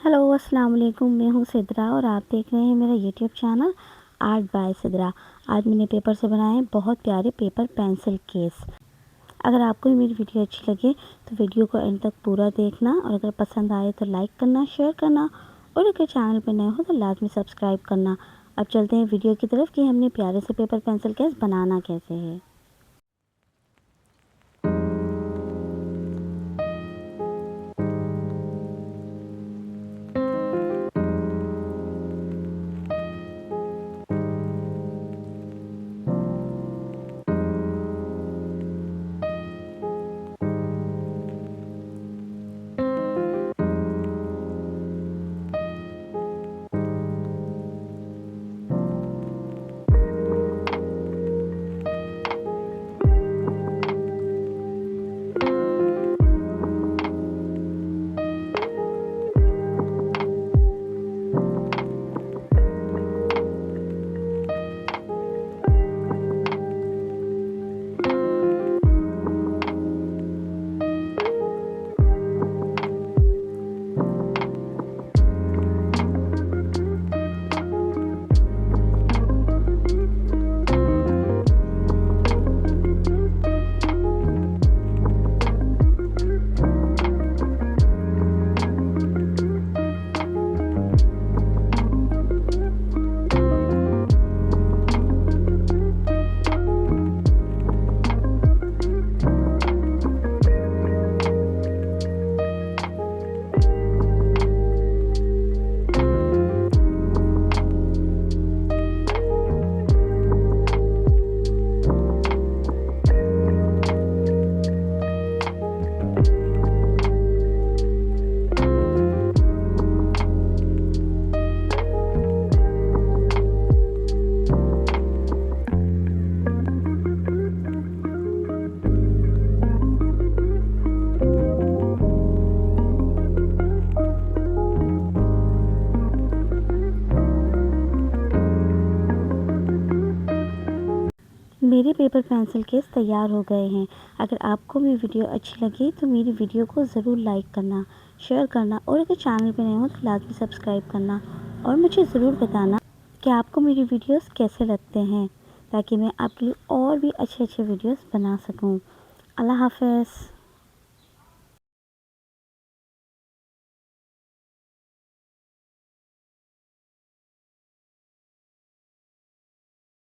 Hello अस्सलाम वालेकुम। मैं हूँ सिद्रा और आप देख रहे हैं मेरा YouTube channel art bye Sidra. आज मैंने पेपर से बनाए हैं बहुत प्यारे पेपर पेंसिल केस। अगर आपको मेरी वीडियो अच्छी लगे तो वीडियो को एंड तक पूरा देखना और अगर पसंद आए तो लाइक करना, शेयर करना और अगर चैनल पर नए हो तो लाजमी सब्सक्राइब करना। अब चलते हैं वीडियो की तरफ कि हमने प्यारे से पेपर पेंसिल केस बनाना कैसे है। मेरे पेपर पेंसिल केस तैयार हो गए हैं। अगर आपको मेरी वीडियो अच्छी लगी तो मेरी वीडियो को ज़रूर लाइक करना, शेयर करना और अगर चैनल पे नए हो तो लाजमी सब्सक्राइब करना और मुझे ज़रूर बताना कि आपको मेरी वीडियोस कैसे लगते हैं ताकि मैं आपके लिए और भी अच्छे वीडियोस बना सकूं। अल्लाह हाफ़िज़।